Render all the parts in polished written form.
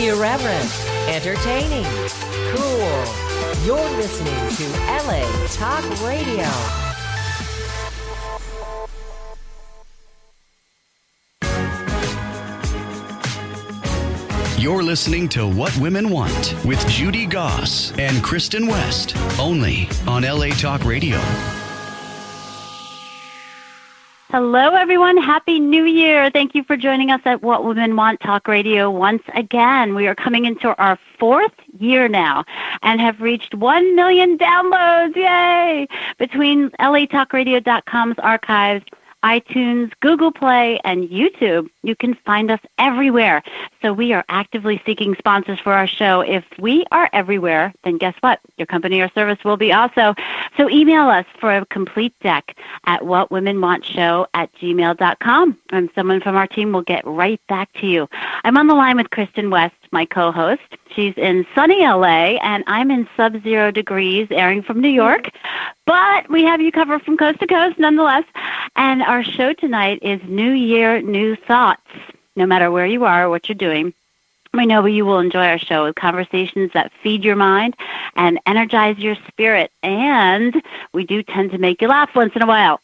Irreverent, entertaining, cool. You're listening to LA Talk Radio. You're listening to What Women Want with Judy Goss and Kristin West, only on LA Talk Radio. Hello, everyone. Happy New Year. Thank you for joining us at What Women Want Talk Radio once again. We are coming into our 4th year now and have reached 1 million downloads. Yay! Between latalkradio.com's archives, iTunes, Google Play, and YouTube, you can find us everywhere. So we are actively seeking sponsors for our show. If we are everywhere, then guess what? Your company or service will be also. So email us for a complete deck at whatwomenwantshow@gmail.com, and someone from our team will get right back to you. I'm on the line with Kristin West, my co-host. She's in sunny LA, and I'm in sub-zero degrees, airing from New York. But we have you covered from coast to coast nonetheless. And our show tonight is New Year, New Thoughts. No matter where you are or what you're doing, we know you will enjoy our show with conversations that feed your mind and energize your spirit. And we do tend to make you laugh once in a while.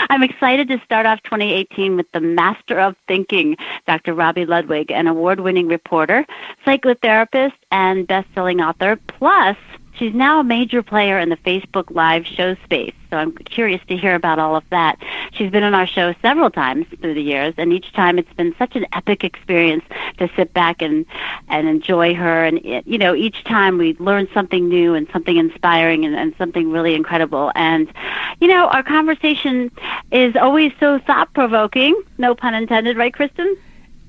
I'm excited to start off 2018 with the master of thinking, Dr. Robi Ludwig, an award-winning reporter, psychotherapist, and best-selling author. Plus, she's now a major player in the Facebook Live show space, so I'm curious to hear about all of that. She's been on our show several times through the years, and each time it's been such an epic experience to sit back and enjoy her. And, you know, each time we learn something new and something inspiring and something really incredible. And, you know, our conversation is always so thought-provoking, no pun intended, right, Kristin?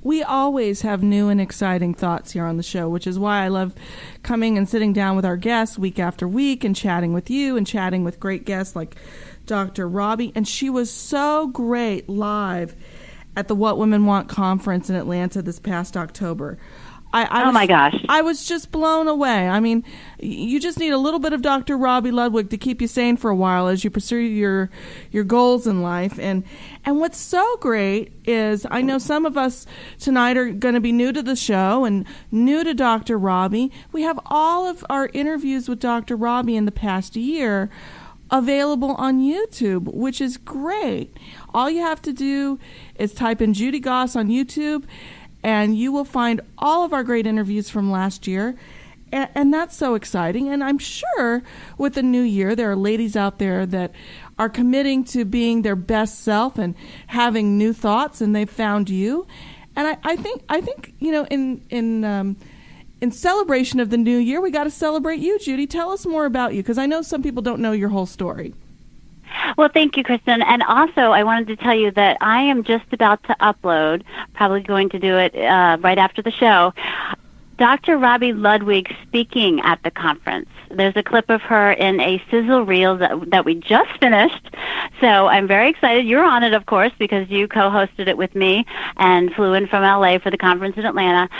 We always have new and exciting thoughts here on the show, which is why I love coming and sitting down with our guests week after week and chatting with you and chatting with great guests like Dr. Robi. And she was so great live at the What Women Want conference in Atlanta this past October. Oh my gosh. I was just blown away. I mean, you just need a little bit of Dr. Robi Ludwig to keep you sane for a while as you pursue your goals in life. And what's so great is I know some of us tonight are going to be new to the show and new to Dr. Robi. We have all of our interviews with Dr. Robi in the past year available on YouTube, which is great. All you have to do is type in Judy Goss on YouTube, and you will find all of our great interviews from last year. And that's so exciting. And I'm sure with the new year, there are ladies out there that are committing to being their best self and having new thoughts, and they've found you. And I think you know, in celebration of the new year, we got to celebrate you, Judy. Tell us more about you, because I know some people don't know your whole story. Well, thank you, Kristin. And also, I wanted to tell you that I am just about to upload, probably going to do it right after the show, Dr. Robi Ludwig speaking at the conference. There's a clip of her in a sizzle reel that we just finished. So I'm very excited. You're on it, of course, because you co-hosted it with me and flew in from LA for the conference in Atlanta.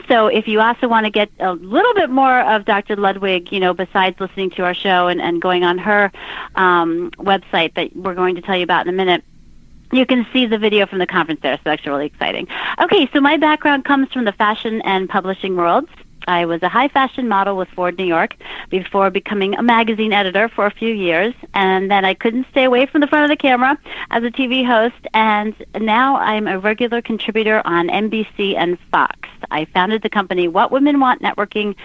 So if you also want to get a little bit more of Dr. Ludwig, you know, besides listening to our show and going on her website that we're going to tell you about in a minute, you can see the video from the conference there, so that's really exciting. Okay, so my background comes from the fashion and publishing worlds. I was a high fashion model with Ford New York before becoming a magazine editor for a few years, and then I couldn't stay away from the front of the camera as a TV host, and now I'm a regular contributor on NBC and Fox. I founded the company What Women Want Networking.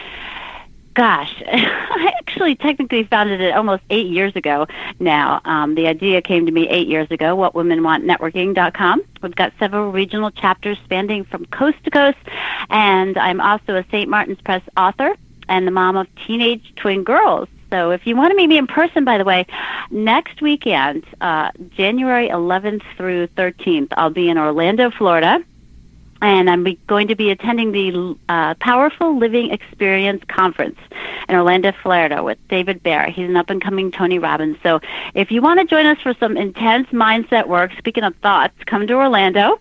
Gosh, I actually technically founded it almost 8 years ago now. The idea came to me 8 years ago, whatwomenwantnetworking.com. We've got several regional chapters spanning from coast to coast, and I'm also a St. Martin's Press author and the mom of teenage twin girls. So if you want to meet me in person, by the way, next weekend, January 11th through 13th, I'll be in Orlando, Florida. And I'm going to be attending the Powerful Living Experience Conference in Orlando, Florida with David Bear. He's an up-and-coming Tony Robbins. So if you want to join us for some intense mindset work, speaking of thoughts, come to Orlando.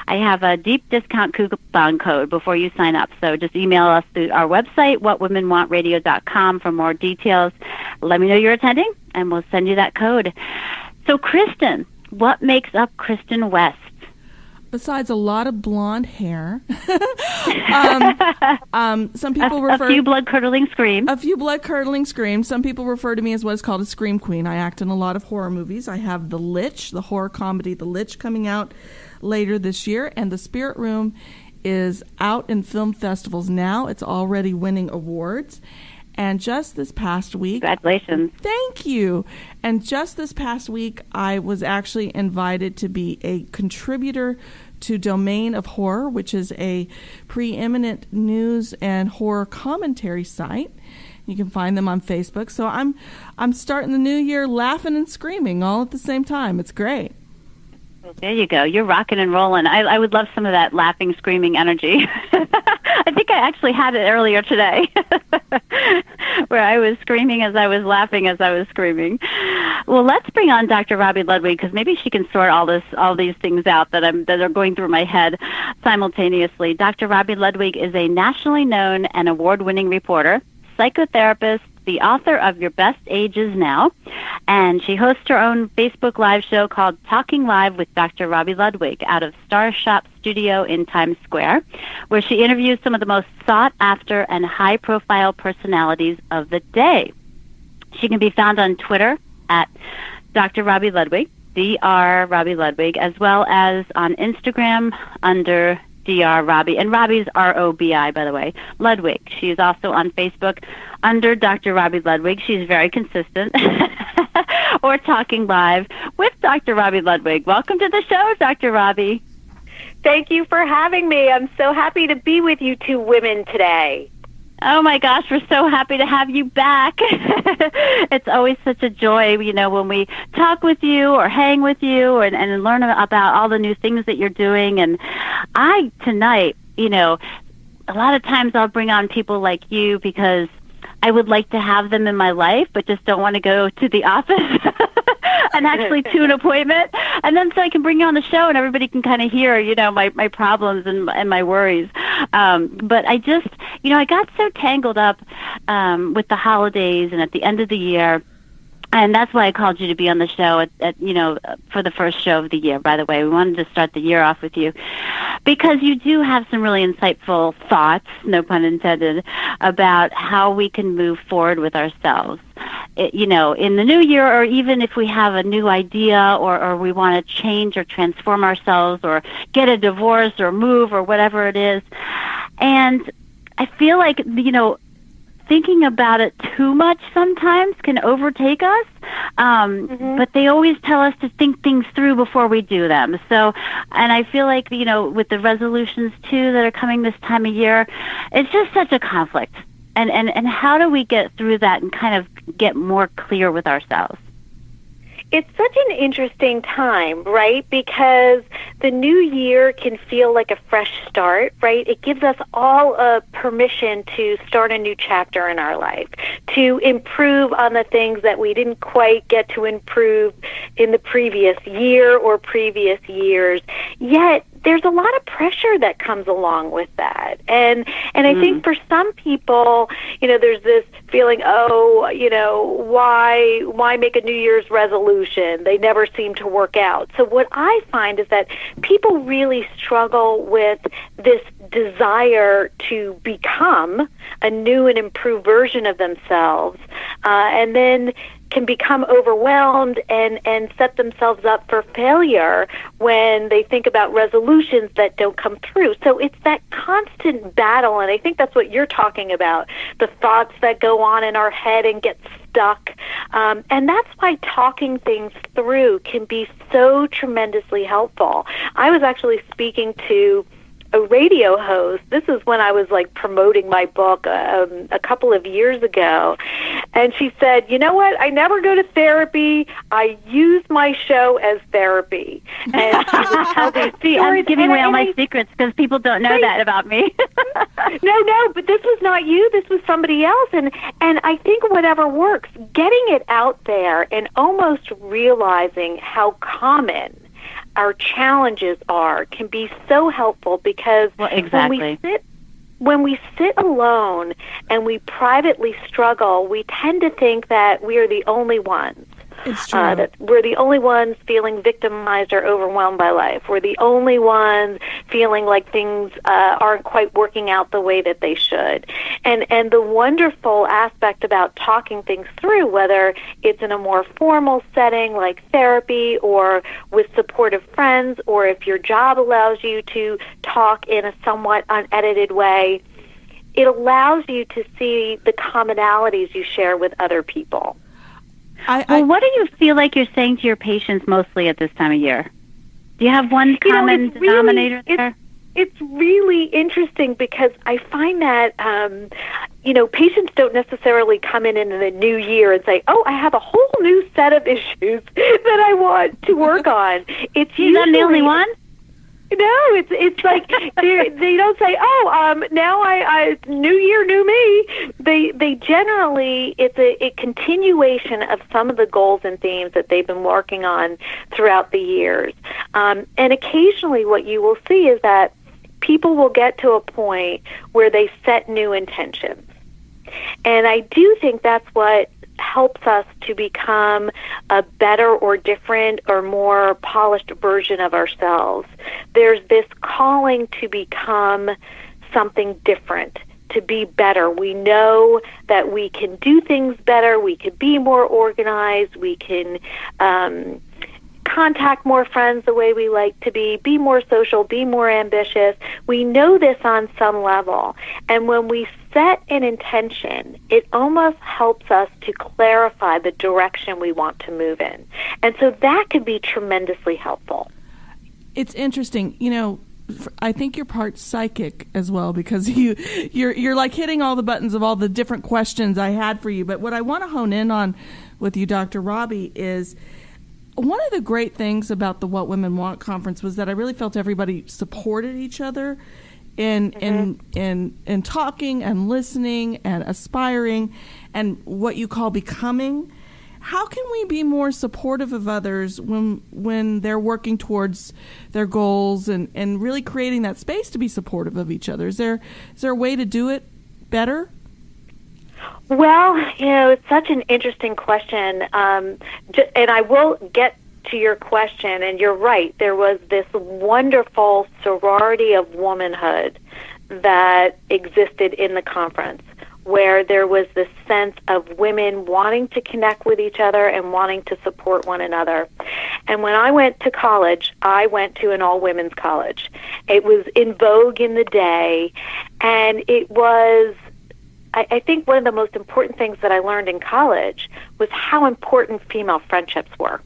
I have a deep discount coupon code before you sign up. So just email us through our website, whatwomenwantradio.com, for more details. Let me know you're attending, and we'll send you that code. So, Kristin, what makes up Kristin West? besides a lot of blonde hair. Some people refer a few blood-curdling screams. A few blood-curdling screams. Some people refer to me as what's called a scream queen. I act in a lot of horror movies. I have The Lich, the horror comedy The Lich, coming out later this year, and The Spirit Room is out in film festivals now. It's already winning awards. And just this past week... Congratulations. Thank you. And just this past week, I was actually invited to be a contributor to Domain of Horror, which is a preeminent news and horror commentary site. You can find them on Facebook. So I'm starting the new year laughing and screaming all at the same time. It's great. There you go. You're rocking and rolling. I would love some of that laughing, screaming energy. I think I actually had it earlier today where I was screaming as I was laughing as I was screaming. Well, let's bring on Dr. Robi Ludwig because maybe she can sort all these things out that are going through my head simultaneously. Dr. Robi Ludwig is a nationally known and award-winning reporter, psychotherapist, the author of Your Best Age Is Now, and she hosts her own Facebook Live show called Talking Live with Dr. Robi Ludwig out of Star Shop Studio in Times Square, where she interviews some of the most sought-after and high-profile personalities of the day. She can be found on Twitter at Dr. Robi Ludwig, Dr. Robi Ludwig, as well as on Instagram under Dr. Robi, and Robi's R-O-B-I, by the way, Ludwig. She's also on Facebook under Dr. Robi Ludwig. She's very consistent. Or Talking Live with Dr. Robi Ludwig. Welcome to the show, Dr. Robi. Thank you for having me. I'm so happy to be with you two women today. Oh, my gosh, we're so happy to have you back. It's always such a joy, when we talk with you or hang with you and learn about all the new things that you're doing. And tonight, a lot of times I'll bring on people like you because I would like to have them in my life, but just don't want to go to the office and actually to an appointment. And then so I can bring you on the show and everybody can kind of hear, my problems and my worries. But I just, I got so tangled up with the holidays and at the end of the year. And that's why I called you to be on the show for the first show of the year, by the way. We wanted to start the year off with you because you do have some really insightful thoughts, no pun intended, about how we can move forward with ourselves. In the new year, or even if we have a new idea or we want to change or transform ourselves or get a divorce or move or whatever it is. And I feel like, thinking about it too much sometimes can overtake us, but they always tell us to think things through before we do them. So, and I feel like, with the resolutions, too, that are coming this time of year, it's just such a conflict. And how do we get through that and kind of get more clear with ourselves? It's such an interesting time, right? Because the new year can feel like a fresh start, right? It gives us all a permission to start a new chapter in our life, to improve on the things that we didn't quite get to improve in the previous year or previous years. Yet there's a lot of pressure that comes along with that. And I think for some people, there's this feeling, why make a New Year's resolution? They never seem to work out. So what I find is that people really struggle with this desire to become a new and improved version of themselves, and then can become overwhelmed and set themselves up for failure when they think about resolutions that don't come through. So it's that constant battle, and I think that's what you're talking about, the thoughts that go on in our head and get stuck. And that's why talking things through can be so tremendously helpful. I was actually speaking to a radio host. This is when I was promoting my book a couple of years ago. And she said, you know what? I never go to therapy. I use my show as therapy. And she was telling me, I'm giving away all my secrets because people don't know that about me. No, but this was not you. This was somebody else. And I think whatever works, getting it out there and almost realizing how common our challenges can be so helpful because when we sit alone and we privately struggle, we tend to think that we are the only ones It's true. That we're the only ones feeling victimized or overwhelmed by life. We're the only ones feeling like things aren't quite working out the way that they should. And the wonderful aspect about talking things through, whether it's in a more formal setting like therapy or with supportive friends, or if your job allows you to talk in a somewhat unedited way, it allows you to see the commonalities you share with other people. Well, what do you feel like you're saying to your patients mostly at this time of year? Do you have one common denominator there? It's really interesting because I find that, patients don't necessarily come in the new year and say, oh, I have a whole new set of issues that I want to work on. It's usually, I'm the only one? No, it's like they don't say, now I new year, new me. They generally, it's a continuation of some of the goals and themes that they've been working on throughout the years. And occasionally what you will see is that people will get to a point where they set new intentions. And I do think that's what helps us to become a better or different or more polished version of ourselves. There's this calling to become something different, to be better. We know that we can do things better, we can be more organized, we can contact more friends the way we like to be more social, be more ambitious. We know this on some level. And when we set an intention, it almost helps us to clarify the direction we want to move in. And so that can be tremendously helpful. It's interesting. I think you're part psychic as well, because you're like hitting all the buttons of all the different questions I had for you. But what I want to hone in on with you, Dr. Robi, is one of the great things about the What Women Want conference was that I really felt everybody supported each other in talking and listening and aspiring and what you call becoming. How can we be more supportive of others when they're working towards their goals and really creating that space to be supportive of each other? Is there a way to do it better? Well, it's such an interesting question, and I will get to your question, and you're right. There was this wonderful sorority of womanhood that existed in the conference, where there was this sense of women wanting to connect with each other and wanting to support one another. And when I went to college, I went to an all-women's college. It was in vogue in the day, and it was, I think one of the most important things that I learned in college was how important female friendships were,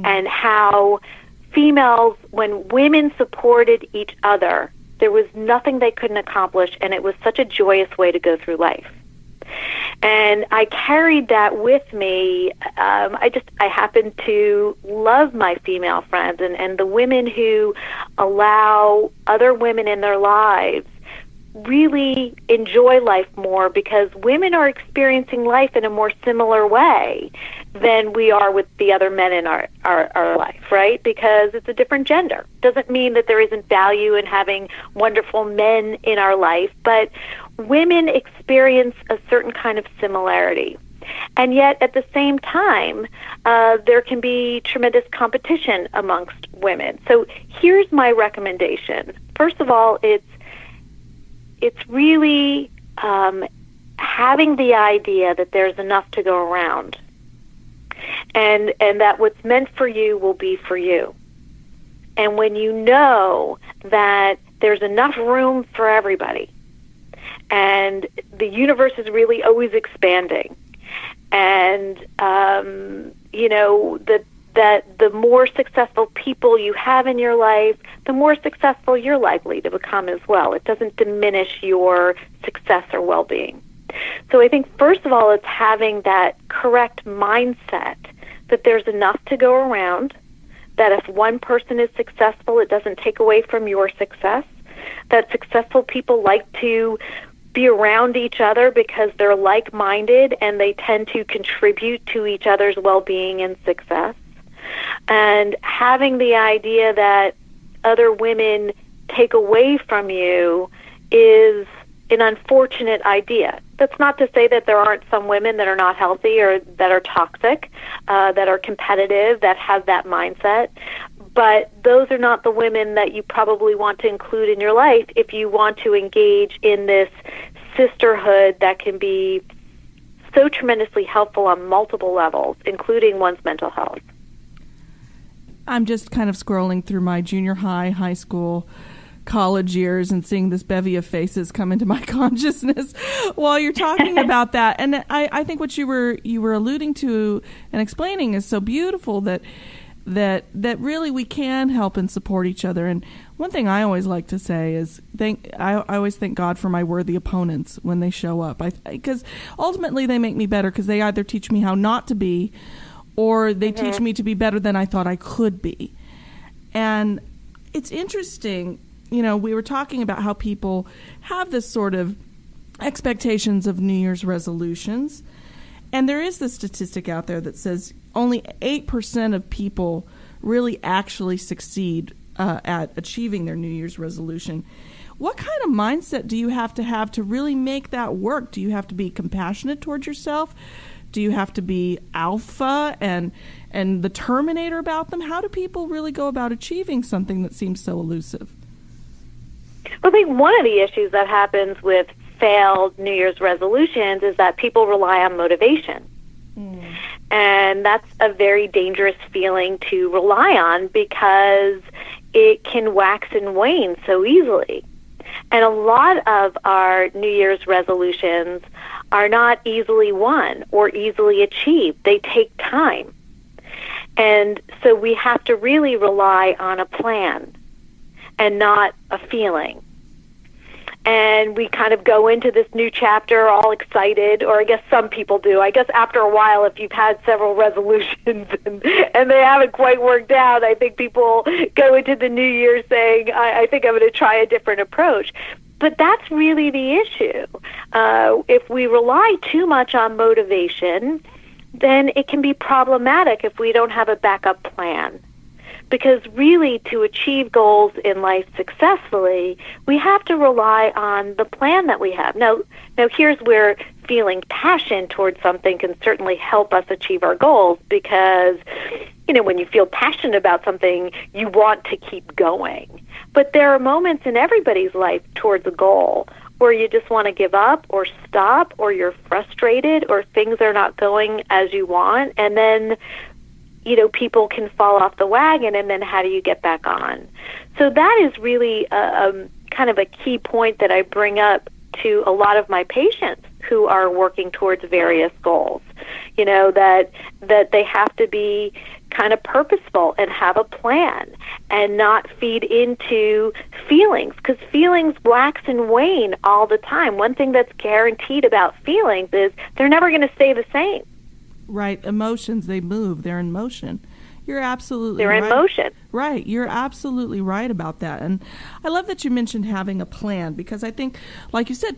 and how females, when women supported each other, there was nothing they couldn't accomplish, and it was such a joyous way to go through life. And I carried that with me. I happen to love my female friends and the women who allow other women in their lives really enjoy life more, because women are experiencing life in a more similar way than we are with the other men in our life, right? Because it's a different gender. Doesn't mean that there isn't value in having wonderful men in our life, but women experience a certain kind of similarity. And yet, at the same time, there can be tremendous competition amongst women. So here's my recommendation. First of all, it's really having the idea that there's enough to go around, and that what's meant for you will be for you. And when you know that there's enough room for everybody, and the universe is really always expanding, and that the more successful people you have in your life, the more successful you're likely to become as well. It doesn't diminish your success or well-being. So I think, first of all, it's having that correct mindset that there's enough to go around, that if one person is successful, it doesn't take away from your success, that successful people like to be around each other because they're like-minded and they tend to contribute to each other's well-being and success. And having the idea that other women take away from you is an unfortunate idea. That's not to say that there aren't some women that are not healthy or that are toxic, that are competitive, that have that mindset. But those are not the women that you probably want to include in your life if you want to engage in this sisterhood that can be so tremendously helpful on multiple levels, including one's mental health. I'm just kind of scrolling through my junior high school, college years and seeing this bevy of faces come into my consciousness while you're talking about that. And I think what you were alluding to and explaining is so beautiful that really we can help and support each other. And one thing I always like to say is I always thank God for my worthy opponents when they show up, because ultimately they make me better, because they either teach me how not to be, or they teach me to be better than I thought I could be. And it's interesting, we were talking about how people have this sort of expectations of New Year's resolutions. And there is this statistic out there that says only 8% of people really actually succeed at achieving their New Year's resolution. What kind of mindset do you have to really make that work? Do you have to be compassionate towards yourself? Do you have to be alpha and the Terminator about them? How do people really go about achieving something that seems so elusive? I think one of the issues that happens with failed New Year's resolutions is that people rely on motivation. And that's a very dangerous feeling to rely on, because it can wax and wane so easily. And a lot of our New Year's resolutions are not easily won or easily achieved. They take time. And so we have to really rely on a plan and not a feeling. And we kind of go into this new chapter all excited, or I guess some people do. I guess after a while, if you've had several resolutions and they haven't quite worked out, I think people go into the new year saying, I think I'm going to try a different approach. But that's really the issue. If we rely too much on motivation, then it can be problematic if we don't have a backup plan. Because really, to achieve goals in life successfully, we have to rely on the plan that we have. Now here's where feeling passion towards something can certainly help us achieve our goals, because, when you feel passionate about something, you want to keep going. But there are moments in everybody's life towards a goal where you just want to give up or stop, or you're frustrated, or things are not going as you want, and then people can fall off the wagon, and then how do you get back on? So that is really kind of a key point that I bring up to a lot of my patients who are working towards various goals, that they have to be kind of purposeful and have a plan and not feed into feelings, because feelings wax and wane all the time. One thing that's guaranteed about feelings is they're never going to stay the same. Right. Emotions, they move. They're in motion. You're absolutely right. They're in motion. Right. You're absolutely right about that. And I love that you mentioned having a plan, because I think, like you said,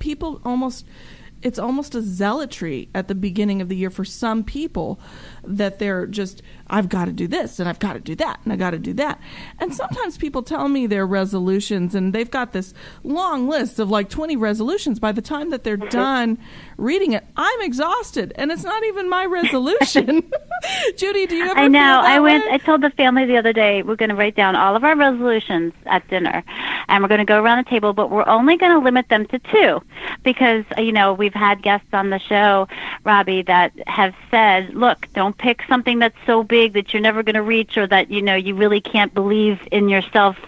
it's almost a zealotry at the beginning of the year for some people, that they're just, I've got to do this, and I've got to do that, and I've got to do that. And sometimes people tell me their resolutions, and they've got this long list of like 20 resolutions. By the time that they're done reading it, I'm exhausted, and it's not even my resolution. Judy, do you ever I know. feel that way? I told the family the other day, we're going to write down all of our resolutions at dinner, and we're going to go around the table, but we're only going to limit them to 2, because, we've had guests on the show, Robbie, that have said, look, don't pick something that's so big that you're never going to reach, or that, you really can't believe yourself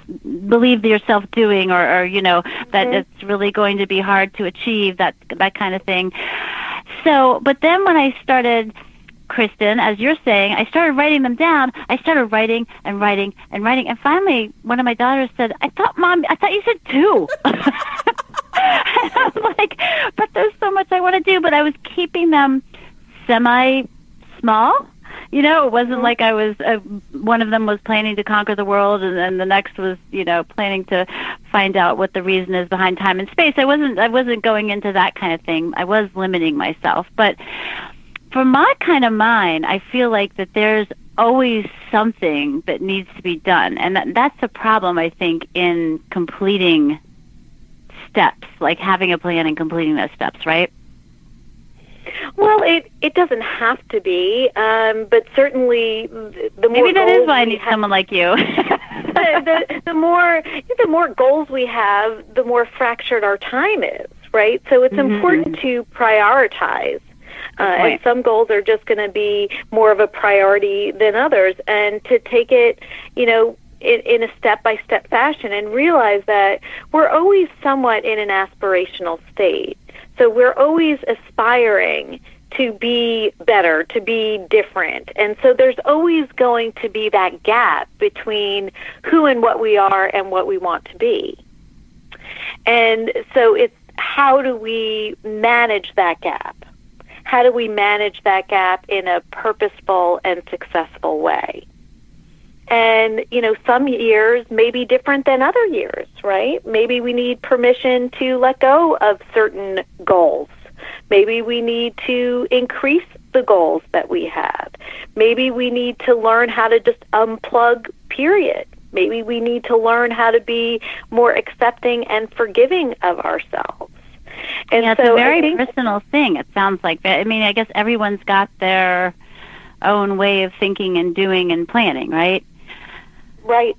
doing, or that it's really going to be hard to achieve, that kind of thing. So, but then when I started, Kristin, as you're saying, I started writing them down. I started writing and writing and writing. And finally, one of my daughters said, Mom, I thought you said 2. And I'm like, but there's so much I want to do. But I was keeping them semi-small. It wasn't like I was, one of them was planning to conquer the world, and then the next was, planning to find out what the reason is behind time and space. I wasn't going into that kind of thing. I was limiting myself. But for my kind of mind, I feel like that there's always something that needs to be done. And that's a problem, I think, in completing steps, like having a plan and completing those steps, right? Well, it doesn't have to be, but certainly the more maybe that goals is why I need someone like you. the more goals we have, the more fractured our time is, right? So it's important to prioritize. And some goals are just going to be more of a priority than others, and to take it, in a step-by-step fashion, and realize that we're always somewhat in an aspirational state. So we're always aspiring to be better, to be different. And so there's always going to be that gap between who and what we are and what we want to be. And so it's how do we manage that gap? How do we manage that gap in a purposeful and successful way? And, some years may be different than other years, right? Maybe we need permission to let go of certain goals. Maybe we need to increase the goals that we have. Maybe we need to learn how to just unplug, period. Maybe we need to learn how to be more accepting and forgiving of ourselves. And yeah, it's so a very personal thing, it sounds like. I mean, I guess everyone's got their own way of thinking and doing and planning, right? Right.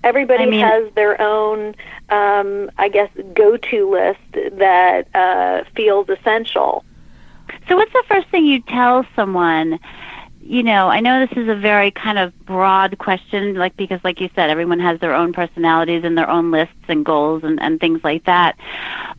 Everybody has their own, go-to list that feels essential. So what's the first thing you tell someone? I know this is a very kind of broad question, because like you said, everyone has their own personalities and their own lists and goals and things like that.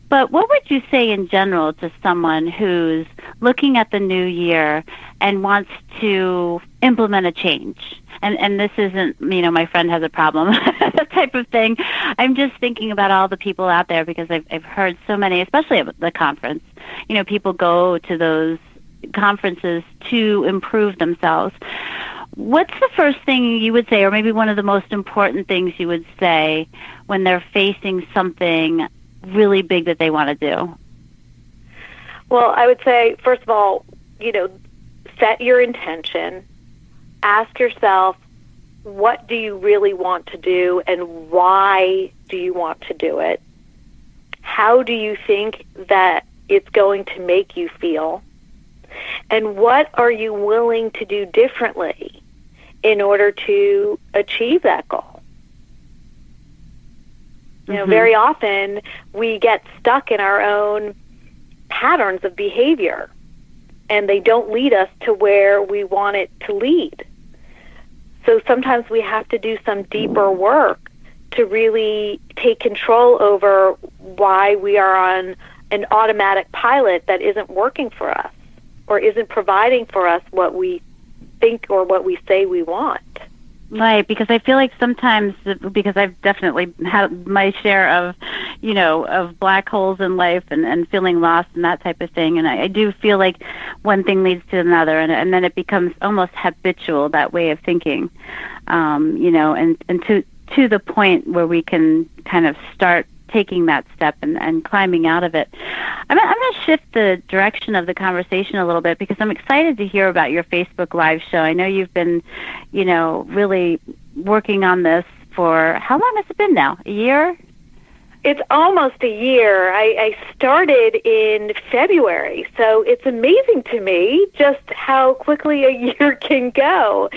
But what would you say in general to someone who's looking at the new year and wants to implement a change? And this isn't, my friend has a problem, that type of thing. I'm just thinking about all the people out there, because I've heard so many, especially at the conference, people go to those conferences to improve themselves. What's the first thing you would say, or maybe one of the most important things you would say when they're facing something really big that they want to do? Well, I would say, first of all, set your intention. Ask yourself, what do you really want to do, and why do you want to do it? How do you think that it's going to make you feel? And what are you willing to do differently in order to achieve that goal? Very often we get stuck in our own patterns of behavior, and they don't lead us to where we want it to lead. So sometimes we have to do some deeper work to really take control over why we are on an automatic pilot that isn't working for us or isn't providing for us what we think or what we say we want. Right, because I feel like sometimes, because I've definitely had my share of, of black holes in life and feeling lost and that type of thing, and I do feel like one thing leads to another, and then it becomes almost habitual, that way of thinking, and to the point where we can kind of start taking that step and climbing out of it. I'm going to shift the direction of the conversation a little bit, because I'm excited to hear about your Facebook Live show. I know you've been, really working on this for, how long has it been now? A year? It's almost a year. I started in February, so it's amazing to me just how quickly a year can go.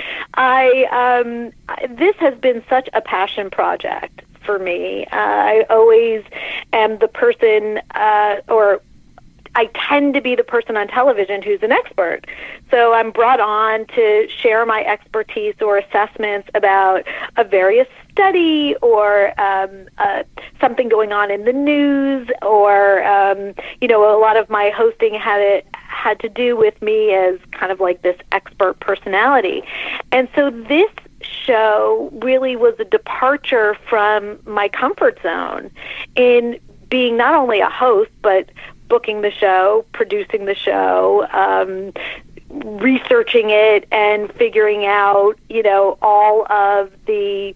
This has been such a passion project for me. I always am the person, or I tend to be the person on television who's an expert. So I'm brought on to share my expertise or assessments about a various study or something going on in the news, or a lot of my hosting had to do with me as kind of like this expert personality. And so this show really was a departure from my comfort zone in being not only a host, but booking the show, producing the show, researching it, and figuring out, all of the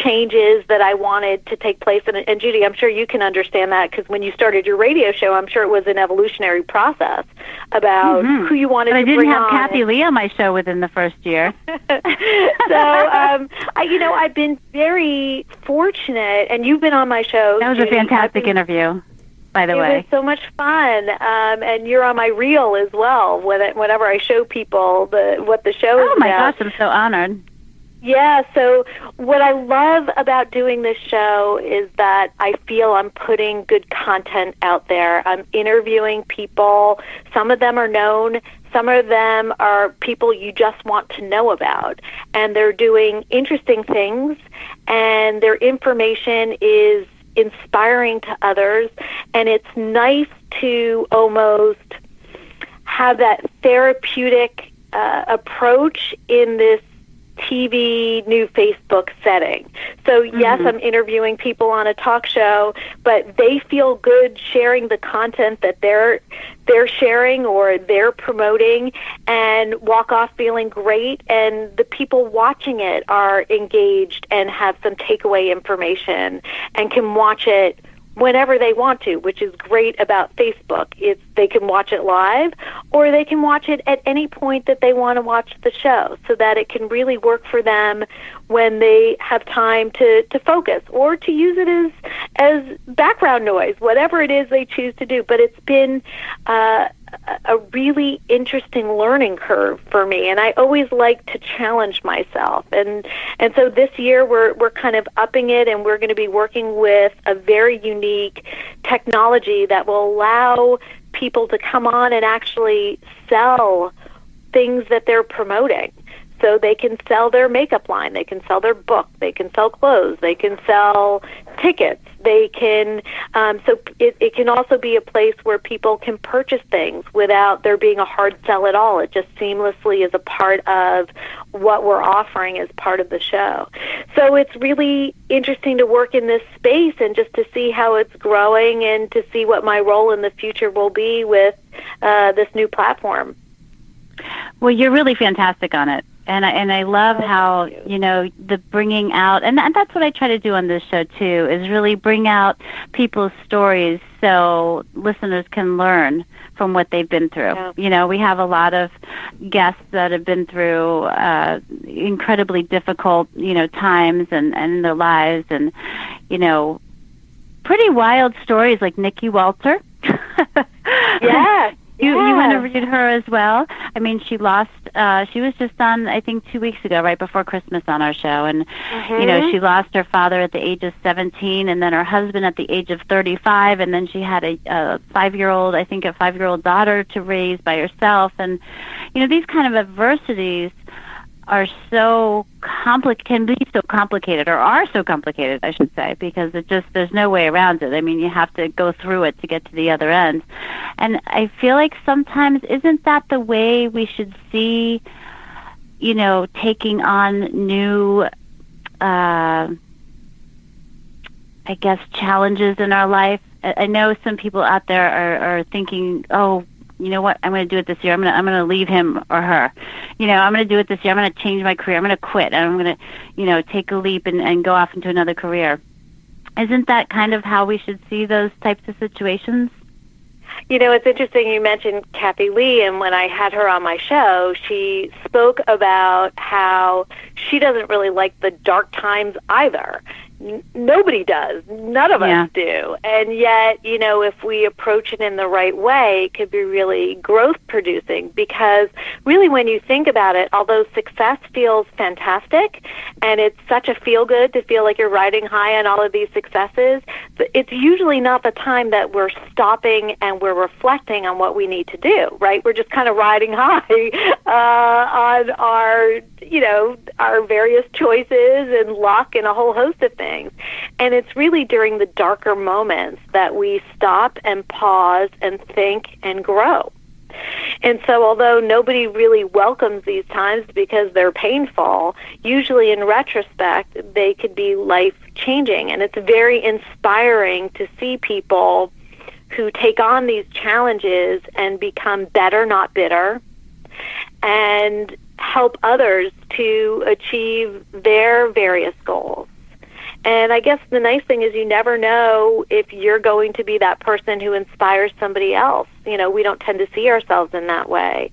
changes that I wanted to take place. And Judy, I'm sure you can understand that, because when you started your radio show, I'm sure it was an evolutionary process about who you wanted to bring on. But I didn't have Kathy Lee on my show within the first year. So, I've been very fortunate, and you've been on my show. That was Judy. a fantastic interview, by the way. It was so much fun, and you're on my reel as well. Whenever I show people what the show is about. Oh my gosh, I'm so honored. Yeah, so what I love about doing this show is that I feel I'm putting good content out there. I'm interviewing people. Some of them are known. Some of them are people you just want to know about. And they're doing interesting things, and their information is inspiring to others. And it's nice to almost have that therapeutic approach in this TV, new Facebook setting. So yes, I'm interviewing people on a talk show, but they feel good sharing the content that they're sharing or they're promoting, and walk off feeling great, and the people watching it are engaged and have some takeaway information and can watch it whenever they want to, which is great about Facebook. They can watch it live, or they can watch it at any point that they want to watch the show, so that it can really work for them when they have time to focus, or to use it as background noise, whatever it is they choose to do. But it's been a really interesting learning curve for me, and I always like to challenge myself. And so this year we're kind of upping it, and we're going to be working with a very unique technology that will allow people to come on and actually sell things that they're promoting. So they can sell their makeup line, they can sell their book, they can sell clothes, they can sell tickets, they can, so it can also be a place where people can purchase things without there being a hard sell at all. It just seamlessly is a part of what we're offering as part of the show. So it's really interesting to work in this space, and just to see how it's growing, and to see what my role in the future will be with this new platform. Well, you're really fantastic on it. And I love how, the bringing out, and that's what I try to do on this show too, is really bring out people's stories so listeners can learn from what they've been through. Yeah. We have a lot of guests that have been through incredibly difficult, times and in their lives, and, pretty wild stories like Nikki Walter. Yeah. You interviewed her as well. I mean, she was just on, I think, 2 weeks ago, right before Christmas, on our show. And, she lost her father at the age of 17, and then her husband at the age of 35. And then she had a 5-year-old daughter to raise by herself. And, these kind of adversities are can be so complicated, or are so complicated, I should say, because there's no way around it. I mean, you have to go through it to get to the other end. And I feel like sometimes, isn't that the way we should see, taking on new, I guess, challenges in our life? I know some people out there are thinking, oh, you know what, I'm going to do it this year. I'm going to leave him or her. I'm going to do it this year. I'm going to change my career. I'm going to quit, and I'm going to, take a leap and go off into another career. Isn't that kind of how we should see those types of situations? It's interesting you mentioned Kathy Lee, and when I had her on my show, she spoke about how she doesn't really like the dark times either. Nobody does. None of us do. And yet, if we approach it in the right way, it could be really growth-producing, because really, when you think about it, although success feels fantastic, and it's such a feel-good to feel like you're riding high on all of these successes, it's usually not the time that we're stopping and we're reflecting on what we need to do, right? We're just kind of riding high on our various choices and luck and a whole host of things. And it's really during the darker moments that we stop and pause and think and grow. And so although nobody really welcomes these times because they're painful, usually in retrospect, they could be life-changing. And it's very inspiring to see people who take on these challenges and become better, not bitter, and help others to achieve their various goals. And I guess the nice thing is you never know if you're going to be that person who inspires somebody else. You know, we don't tend to see ourselves in that way.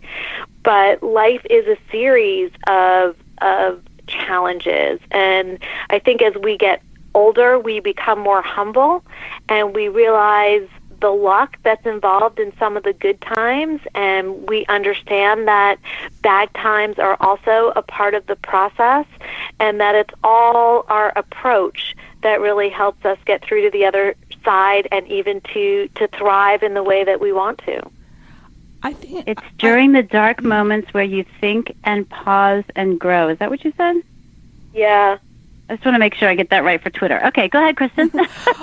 But life is a series of challenges. And I think as we get older, we become more humble, and we realize the luck that's involved in some of the good times, and we understand that bad times are also a part of the process, and that it's all our approach that really helps us get through to the other side and even to thrive in the way that we want to. I think It's during the dark moments where you think and pause and grow. Is that what you said? Yeah. I just want to make sure I get that right for Twitter. Okay, go ahead, Kristin.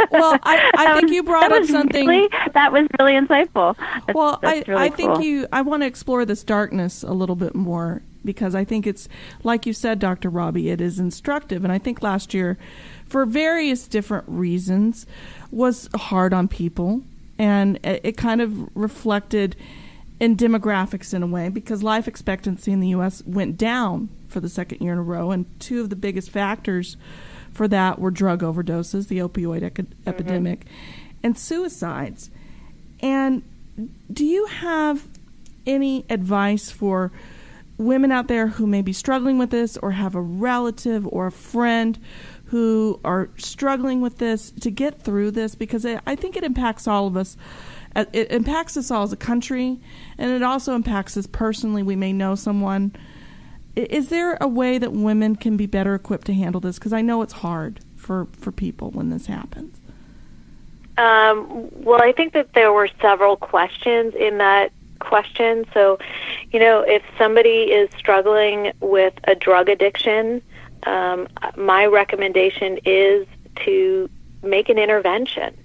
Well, I think you brought up something. That was really insightful. That's really I think cool. I want to explore this darkness a little bit more, because I think it's, like you said, Dr. Robbie, it is instructive. And I think last year, for various different reasons, was hard on people. And it kind of reflected in demographics in a way, because life expectancy in the U.S. went down for the second year in a row, and two of the biggest factors for that were drug overdoses, the opioid epidemic, and suicides. And do you have any advice for women out there who may be struggling with this, or have a relative or a friend who are struggling with this, to get through this? Because I think it impacts all of us. It impacts us all as a country, and it also impacts us personally. We may know someone. Is there a way that women can be better equipped to handle this? Because I know it's hard for people when this happens. Well, I think that there were several questions in that question. So, you know, if somebody is struggling with a drug addiction, my recommendation is to make an intervention.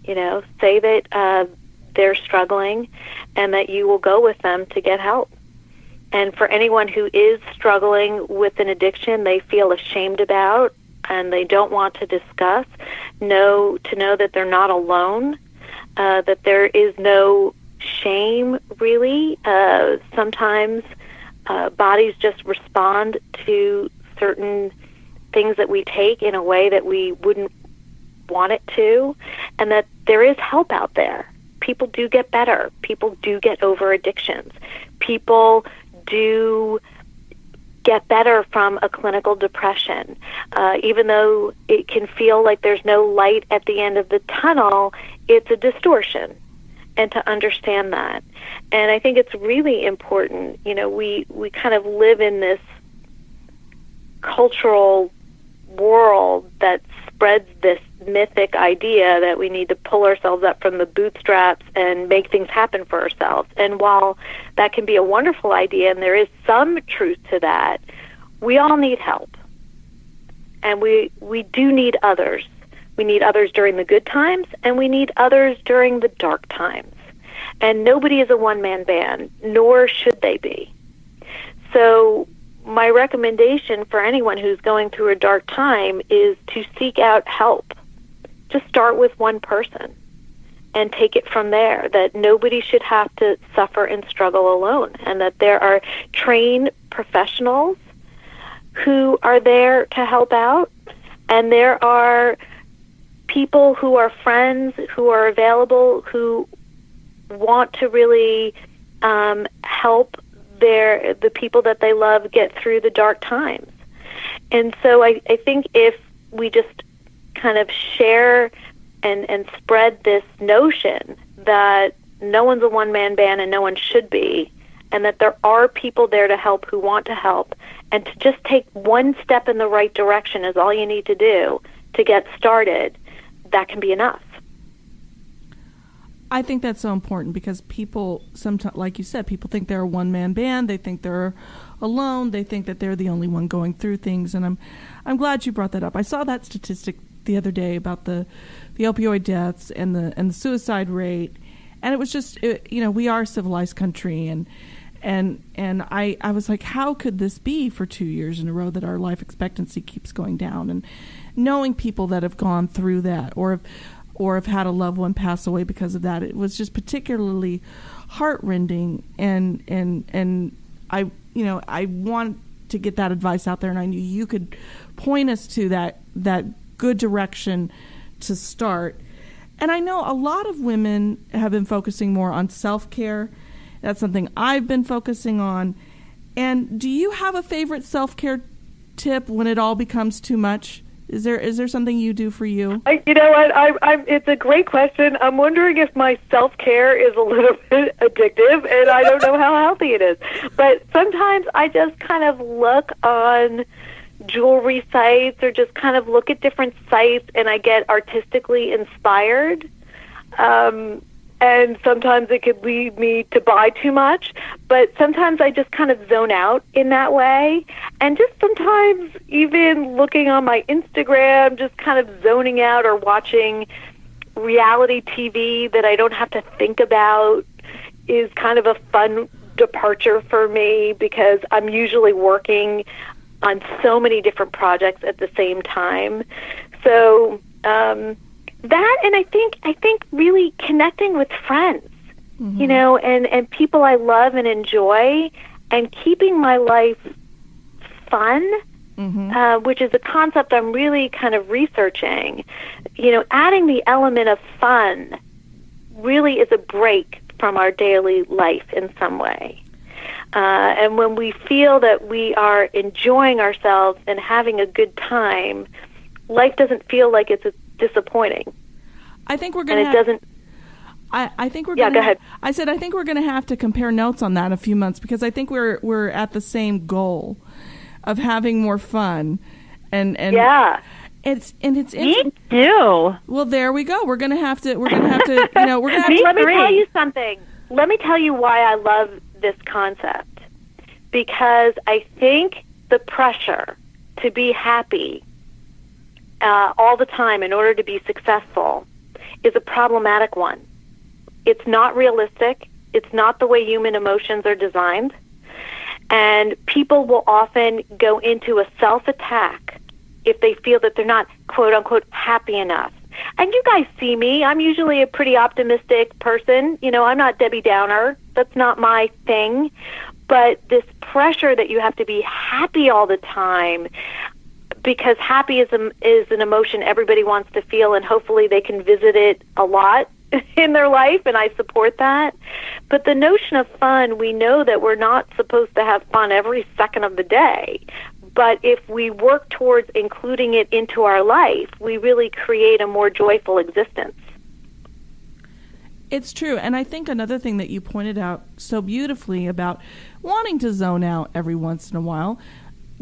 You know, say that they're struggling and that you will go with them to get help. And for anyone who is struggling with an addiction they feel ashamed about and they don't want to discuss, know that they're not alone, that there is no shame, really. Sometimes bodies just respond to certain things that we take in a way that we wouldn't want it to, and that there is help out there. People do get better. People do get over addictions. People do get better from a clinical depression. Even though it can feel like there's no light at the end of the tunnel, it's a distortion, and to understand that. And I think it's really important. You know, we kind of live in this cultural world that spreads this mythic idea that we need to pull ourselves up from the bootstraps and make things happen for ourselves. And while that can be a wonderful idea, and there is some truth to that, we all need help. And we do need others. We need others during the good times, and we need others during the dark times. And nobody is a one-man band, nor should they be. So my recommendation for anyone who's going through a dark time is to seek out help. Just start with one person and take it from there, that nobody should have to suffer and struggle alone, and that there are trained professionals who are there to help out, and there are people who are friends who are available who want to really help the people that they love get through the dark times. And so I think if we just kind of share and spread this notion that no one's a one-man band and no one should be, and that there are people there to help who want to help, and to just take one step in the right direction is all you need to do to get started, that can be enough. I think that's so important, because people sometimes, like you said, people think they're a one-man band. They think they're alone. They think that they're the only one going through things. And I'm glad you brought that up. I saw that statistic the other day about the opioid deaths and the suicide rate, and it was just we are a civilized country, and I was like, how could this be for 2 years in a row that our life expectancy keeps going down? And knowing people that have gone through that, or have had a loved one pass away because of that, it was just particularly heartrending. And I want to get that advice out there, and I knew you could point us to that good direction to start. And I know a lot of women have been focusing more on self-care. That's something I've been focusing on. And do you have a favorite self-care tip when it all becomes too much? Is there something you do for you? You know what? It's a great question. I'm wondering if my self-care is a little bit addictive, and I don't know how healthy it is. But sometimes I just kind of look on jewelry sites or just kind of look at different sites, and I get artistically inspired. And sometimes it could lead me to buy too much, but sometimes I just kind of zone out in that way. And just sometimes even looking on my Instagram, just kind of zoning out or watching reality TV that I don't have to think about is kind of a fun departure for me, because I'm usually working on so many different projects at the same time. So, that, and I think really connecting with friends, you know, and people I love and enjoy, and keeping my life fun, which is a concept I'm really kind of researching. You know, adding the element of fun really is a break from our daily life in some way. And when we feel that we are enjoying ourselves and having a good time, life doesn't feel like it's disappointing. I think we're going to. And it doesn't. I think we're. Yeah, go ahead. I said I think we're going to have to compare notes on that in a few months, because I think we're at the same goal of having more fun, and yeah. It's Me too. Well, there we go. We're going to have to. You know, we're going to have to. Let me tell you something. Let me tell you why I love this concept, because I think the pressure to be happy all the time in order to be successful is a problematic one. It's not realistic. It's not the way human emotions are designed. And people will often go into a self-attack if they feel that they're not, quote-unquote, happy enough. And you guys see me. I'm usually a pretty optimistic person. You know, I'm not Debbie Downer. That's not my thing. But this pressure that you have to be happy all the time, because happy is an emotion everybody wants to feel, and hopefully they can visit it a lot in their life, and I support that. But the notion of fun, we know that we're not supposed to have fun every second of the day. But if we work towards including it into our life, we really create a more joyful existence. It's true. And I think another thing that you pointed out so beautifully about wanting to zone out every once in a while,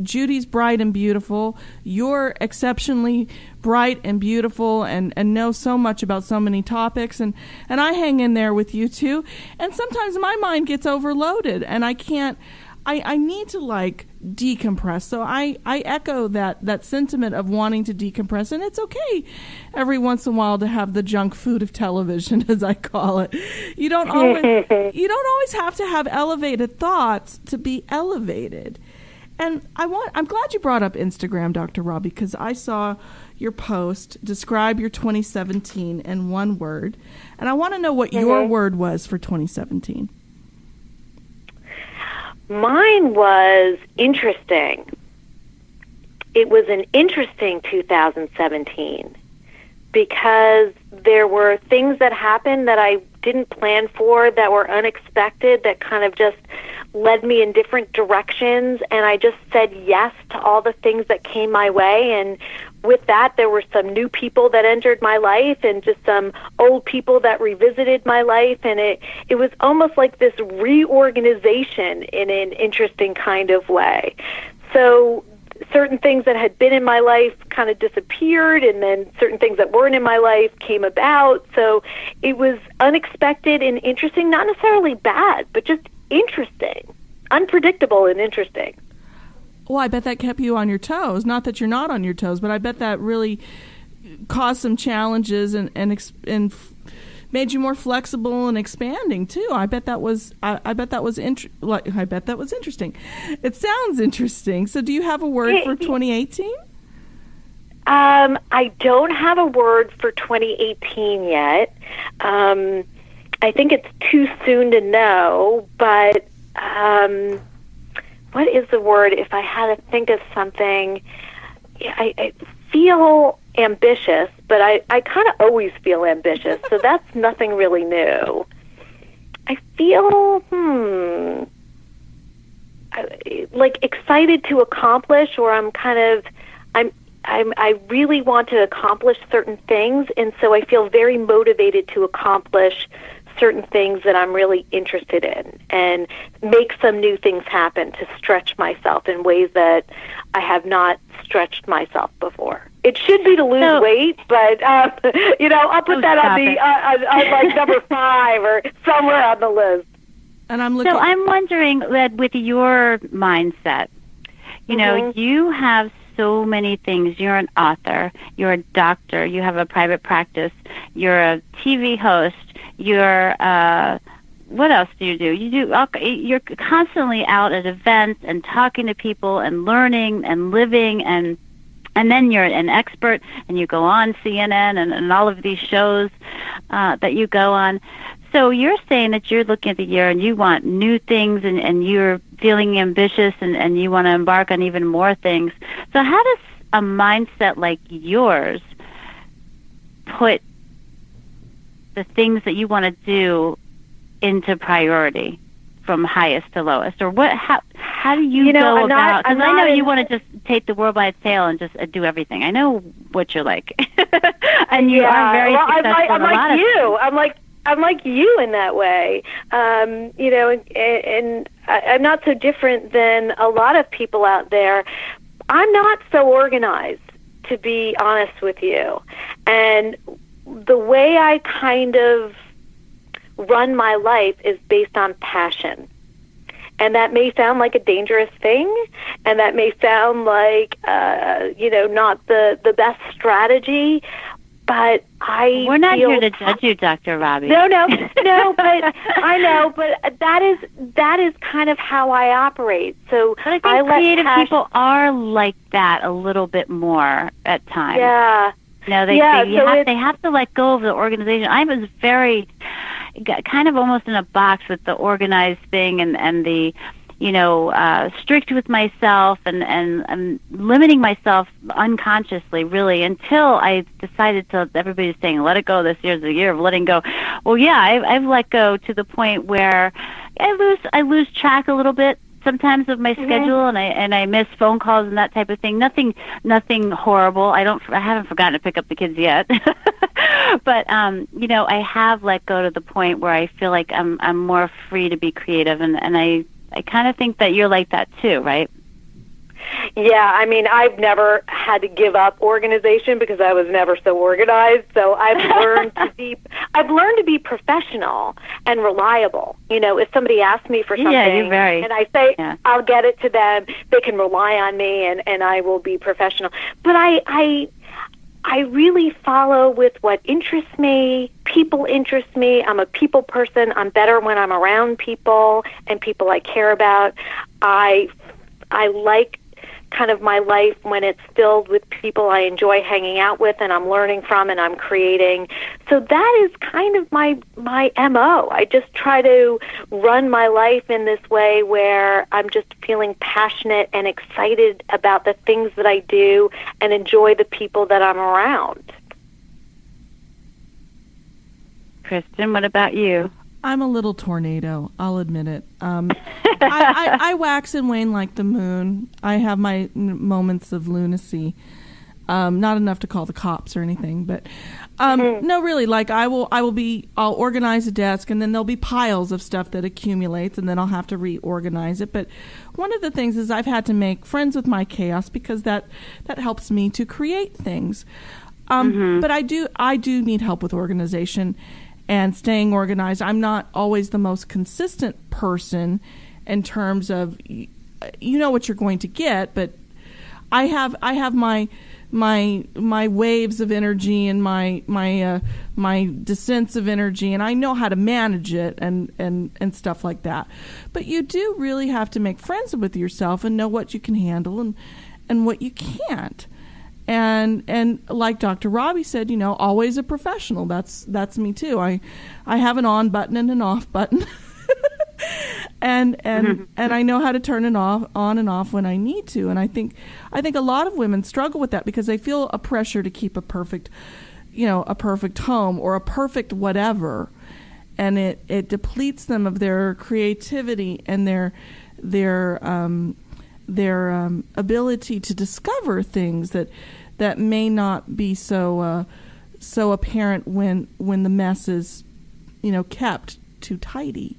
Judy's bright and beautiful. You're exceptionally bright and beautiful and know so much about so many topics. And I hang in there with you too. And sometimes my mind gets overloaded and I can't, I need to like decompress. So I echo that sentiment of wanting to decompress. And it's okay every once in a while to have the junk food of television, as I call it. You don't always have to have elevated thoughts to be elevated. And I'm glad you brought up Instagram, Dr. Robbie, because I saw your post describe your 2017 in one word, and I want to know what your word was for 2017. Mine was interesting. It was an interesting 2017 because there were things that happened that I didn't plan for, that were unexpected, that kind of just led me in different directions, and I just said yes to all the things that came my way. And with that, there were some new people that entered my life and just some old people that revisited my life, and it was almost like this reorganization in an interesting kind of way. So certain things that had been in my life kind of disappeared, and then certain things that weren't in my life came about. So it was unexpected and interesting, not necessarily bad, but just interesting, unpredictable and interesting. Well, I bet that kept you on your toes. Not that you're not on your toes, but I bet that really caused some challenges and made you more flexible and expanding too. I bet that was interesting. It sounds interesting. So, do you have a word for 2018? I don't have a word for 2018 yet. I think it's too soon to know, but what is the word? If I had to think of something, I feel ambitious, but I kind of always feel ambitious, so that's nothing really new. I feel, like excited to accomplish, or I really want to accomplish certain things, and so I feel very motivated to accomplish certain things that I'm really interested in and make some new things happen to stretch myself in ways that I have not stretched myself before. It should be to lose weight, but I'll put that on like number 5 or somewhere on the list. And I'm looking. So I'm wondering that with your mindset, you know, you have so many things. You're an author, you're a doctor, you have a private practice, you're a TV host, you're what else do? You're constantly out at events and talking to people and learning and living, and then you're an expert and you go on CNN and all of these shows that you go on. So you're saying that you're looking at the year and you want new things, and you're feeling ambitious and you want to embark on even more things. So how does a mindset like yours put the things that you want to do into priority from highest to lowest? Or how do you go about, because I know you want to just take the world by its tail and just do everything. I know what you're like. And you are very successful. I'm like you in that way, and I'm not so different than a lot of people out there. I'm not so organized, to be honest with you. And the way I kind of run my life is based on passion. And that may sound like a dangerous thing, and that may sound like, not the best strategy, but we're not here to judge you, Dr. Robi. No, but I know, but that is kind of how I operate. So but I think creative people are like that a little bit more at times. Yeah. No, they have to let go of the organization. I was very kind of almost in a box with the organized thing and the strict with myself and limiting myself unconsciously, really, until I decided to. Everybody's saying, let it go. This year's the year of letting go. Well, yeah, I've let go to the point where I lose track a little bit sometimes of my schedule, and I miss phone calls and that type of thing. Nothing horrible. I haven't forgotten to pick up the kids yet. But I have let go to the point where I feel like I'm more free to be creative, and I kind of think that you're like that too, right? Yeah, I mean, I've never had to give up organization because I was never so organized. So I've learned to be professional and reliable. If somebody asks me for something, and I say I'll get it to them, they can rely on me, and I will be professional. But I really follow with what interests me. People interest me. I'm a people person. I'm better when I'm around people and people I care about. I like kind of my life when it's filled with people I enjoy hanging out with and I'm learning from and I'm creating. So that is kind of my MO. I just try to run my life in this way where I'm just feeling passionate and excited about the things that I do and enjoy the people that I'm around. Kristin, what about you? I'm a little tornado, I'll admit it. I wax and wane like the moon. I have my moments of lunacy. Not enough to call the cops or anything, but no, really, like I'll organize a desk, and then there'll be piles of stuff that accumulates, and then I'll have to reorganize it. But one of the things is I've had to make friends with my chaos because that helps me to create things. But I do need help with organization and staying organized. I'm not always the most consistent person in terms of, what you're going to get, but I have my waves of energy and my descents of energy, and I know how to manage it and stuff like that. But you do really have to make friends with yourself and know what you can handle and what you can't. And like Dr. Robi said, always a professional. That's me too. I have an on button and an off button. and I know how to turn it on and off when I need to. And I think a lot of women struggle with that because they feel a pressure to keep a perfect home or a perfect whatever, and it depletes them of their creativity and their ability to discover things that may not be so apparent when the mess is kept too tidy.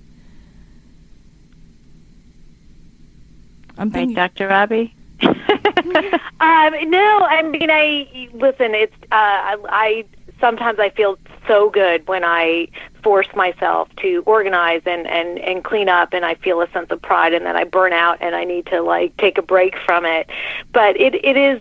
I'm thinking, right, Dr. Robi? No, I mean, listen. It's I sometimes I feel so good when I force myself to organize and clean up, and I feel a sense of pride, and then I burn out and I need to take a break from it. But it is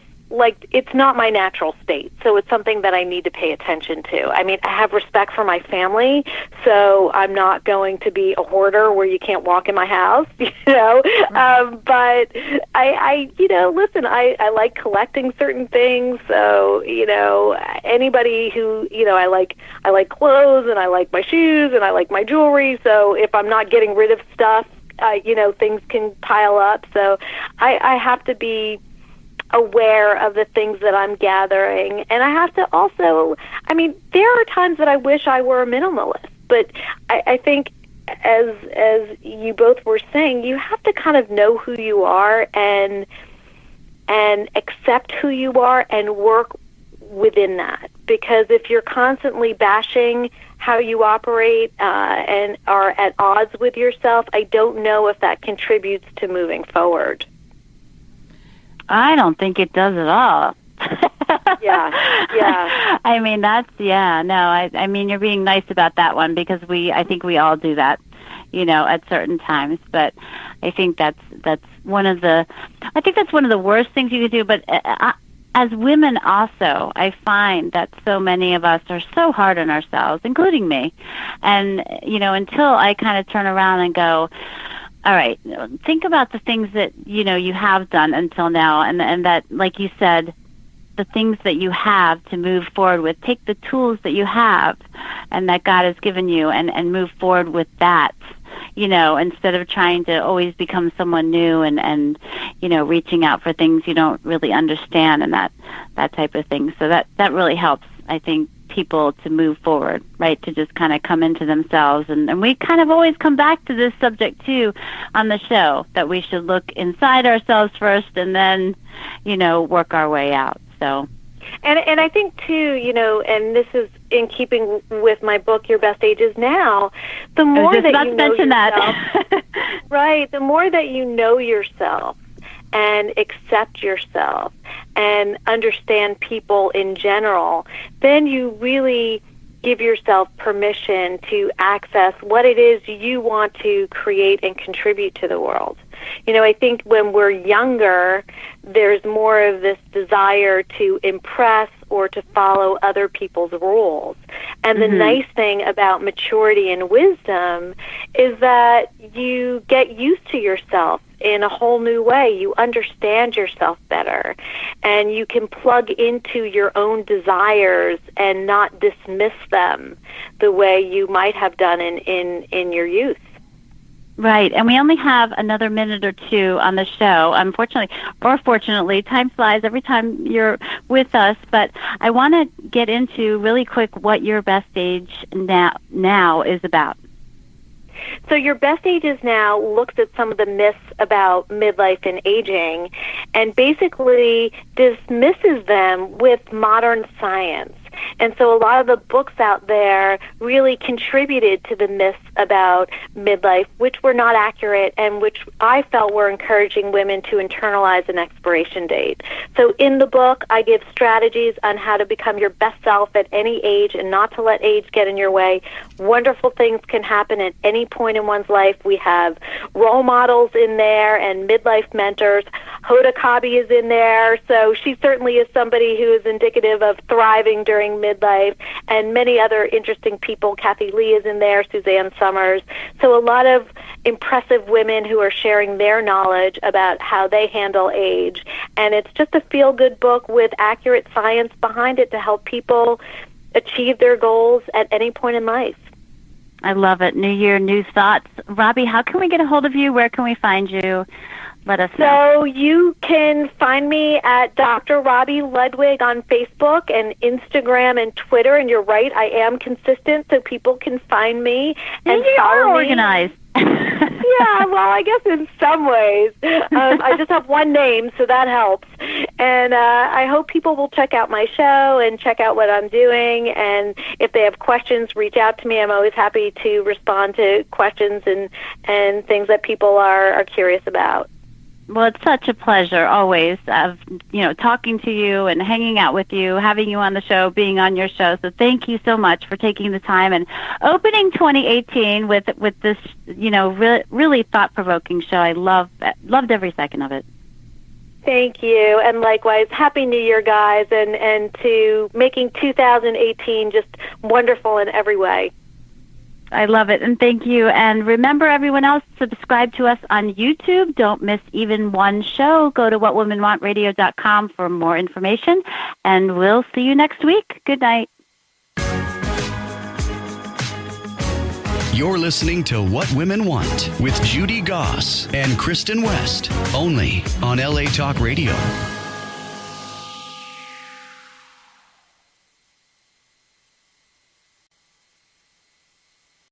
it's not my natural state, so it's something that I need to pay attention to. I mean, I have respect for my family, so I'm not going to be a hoarder where you can't walk in my house, Right. But I listen, I like collecting certain things, so, anybody who, I like clothes, and I like my shoes, and I like my jewelry, so if I'm not getting rid of stuff, things can pile up, so I have to be aware of the things that I'm gathering. And I have to also, there are times that I wish I were a minimalist, but I think as you both were saying, you have to kind of know who you are and accept who you are and work within that. Because if you're constantly bashing how you operate and are at odds with yourself, I don't know if that contributes to moving forward. I don't think it does at all. Yeah. I mean, I mean, you're being nice about that one because I think we all do that, at certain times. But I think that's one of the worst things you could do. But as women also, I find that so many of us are so hard on ourselves, including me. And, until I kind of turn around and go, all right, think about the things that, you have done until now, and that, like you said, the things that you have to move forward with. Take the tools that you have and that God has given you and move forward with that, instead of trying to always become someone new and reaching out for things you don't really understand and that type of thing. So that really helps, I think, people to move forward, right, to just kind of come into themselves. And we kind of always come back to this subject, too, on the show, that we should look inside ourselves first and then, work our way out. So, And I think, too, and this is in keeping with my book, Your Best Age Is Now, the more that you know yourself, right, the more that you know yourself and accept yourself and understand people in general, then you really give yourself permission to access what it is you want to create and contribute to the world. I think when we're younger, there's more of this desire to impress or to follow other people's rules. And the nice thing about maturity and wisdom is that you get used to yourself in a whole new way. You understand yourself better, and you can plug into your own desires and not dismiss them the way you might have done in your youth. Right, and we only have another minute or two on the show. Unfortunately, or fortunately, time flies every time you're with us, but I want to get into really quick what Your Best Age now is about. So Your Best Age Is Now looks at some of the myths about midlife and aging and basically dismisses them with modern science. And so a lot of the books out there really contributed to the myths about midlife, which were not accurate and which I felt were encouraging women to internalize an expiration date. So in the book, I give strategies on how to become your best self at any age and not to let age get in your way. Wonderful things can happen at any point in one's life. We have role models in there and midlife mentors. Hoda Kotb is in there, so she certainly is somebody who is indicative of thriving during midlife, and many other interesting people. Kathy Lee is in there, Suzanne Summers. So a lot of impressive women who are sharing their knowledge about how they handle age. And it's just a feel-good book with accurate science behind it to help people achieve their goals at any point in life. I love it. New year, new thoughts. Robbie, how can we get a hold of you? Where can we find you? Let us know. So you can find me at Dr. Robi Ludwig on Facebook and Instagram and Twitter. And you're right, I am consistent, so people can find me and follow me. Organized. Yeah, well, I guess in some ways. I just have one name, so that helps. And I hope people will check out my show and check out what I'm doing. And if they have questions, reach out to me. I'm always happy to respond to questions and things that people are curious about. Well, it's such a pleasure always of, talking to you and hanging out with you, having you on the show, being on your show. So thank you so much for taking the time and opening 2018 with this, really thought-provoking show. I loved every second of it. Thank you. And likewise, Happy New Year, guys, and to making 2018 just wonderful in every way. I love it, and thank you. And remember, everyone else, subscribe to us on YouTube. Don't miss even one show. Go to whatwomenwantradio.com for more information, and we'll see you next week. Good night. You're listening to What Women Want with Judy Goss and Kristin West, only on LA Talk Radio.